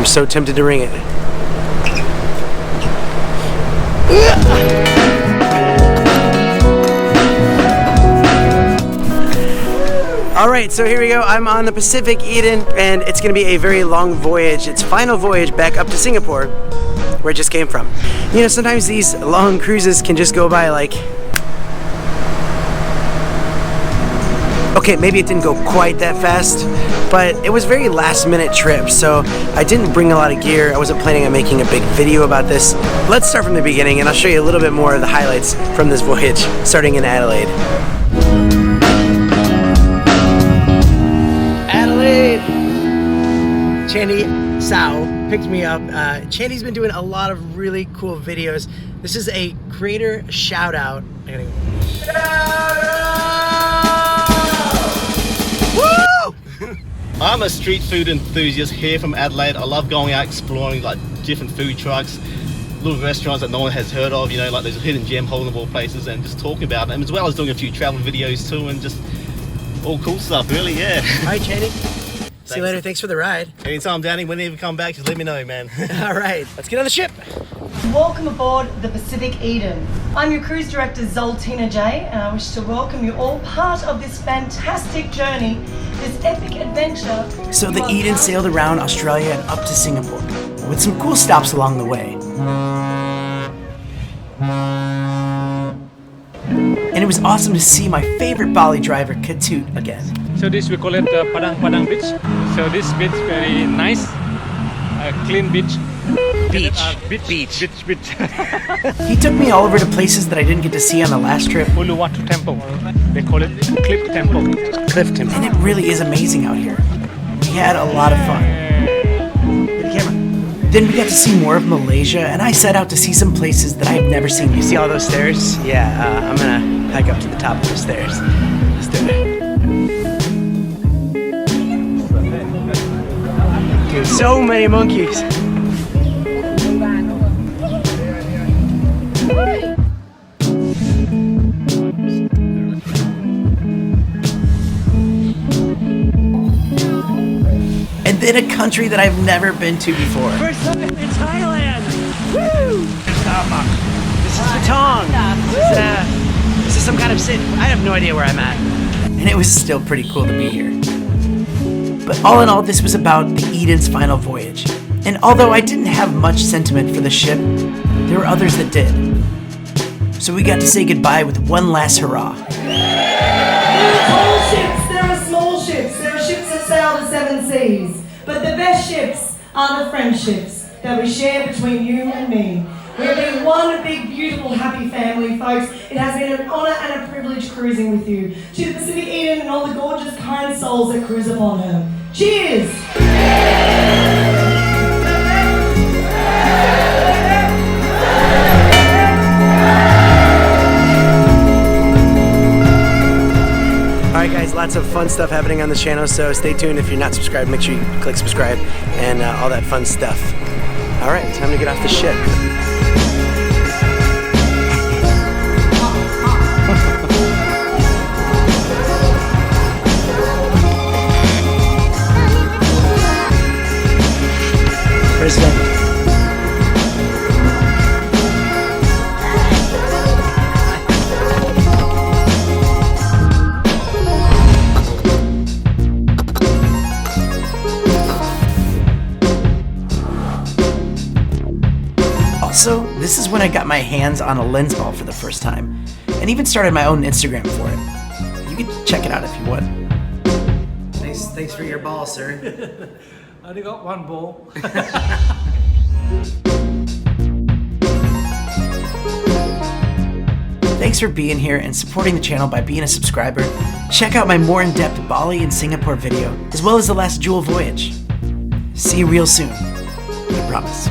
I'm so tempted to ring it. Alright, so here we go. I'm on the Pacific Eden, and it's going to be a very long voyage. It's final voyage back up to Singapore, where it just came from. You know, sometimes these long cruises can just go by like... Okay, maybe it didn't go quite that fast, but it was a very last-minute trip, so I didn't bring a lot of gear. I wasn't planning on making a big video about this. Let's start from the beginning, and I'll show you a little bit more of the highlights from this voyage, starting in Adelaide. Chandy Sao picked me up. Chandy's been doing a lot of really cool videos. This is a creator shout out. Woo! I'm a street food enthusiast here from Adelaide. I love going out exploring like different food trucks, little restaurants that no one has heard of, you know, like those hidden gem hole in the wall places, and just talking about them, as well as doing a few travel videos too, and just all cool stuff really, yeah. Alright, Chandy. See you later. Thanks for the ride. Anytime, Danny. Whenever you come back, just let me know, man. All right, let's get on the ship. Welcome aboard the Pacific Eden. I'm your cruise director, Zoltina J, and I wish to welcome you all part of this fantastic journey, this epic adventure. So the Eden sailed around Australia and up to Singapore, with some cool stops along the way. And it was awesome to see my favorite Bali driver, Katoot, again. So this we call it Padang Beach. So this beach very nice, clean beach. Beach. He took me all over to places that I didn't get to see on the last trip. Uluwatu Temple. They call it Cliff Temple. Cliff Temple. And it really is amazing out here. We had a lot of fun. Get the camera. Then we got to see more of Malaysia, and I set out to see some places that I have never seen. You see all those stairs? Yeah, I'm gonna hike up to the top of the stairs. Let's do it. Dude, so many monkeys. And then a country that I've never been to before. First time in Thailand. Woo! This is Patong. This is some kind of city. I have no idea where I'm at. And it was still pretty cool to be here. But all in all, this was about the Eden's final voyage. And although I didn't have much sentiment for the ship, there were others that did. So we got to say goodbye with one last hurrah. There are tall ships, there are small ships, there are ships that sail the seven seas. But the best ships are the friendships that we share between you and me. We've been one big, beautiful, happy family, folks. It has been an honour and a privilege cruising with you. To the Pacific Eden and all the gorgeous, kind souls that cruise upon her. Cheers! Alright guys, lots of fun stuff happening on this channel, so stay tuned. If you're not subscribed, make sure you click subscribe and all that fun stuff. Alright, time to get off the ship. President. Also, this is when I got my hands on a lens ball for the first time, and even started my own Instagram for it. You can check it out if you want. Thanks for your ball, sir. I only got one ball. Thanks for being here and supporting the channel by being a subscriber. Check out my more in-depth Bali and Singapore video, as well as the last Jewel voyage. See you real soon. I promise.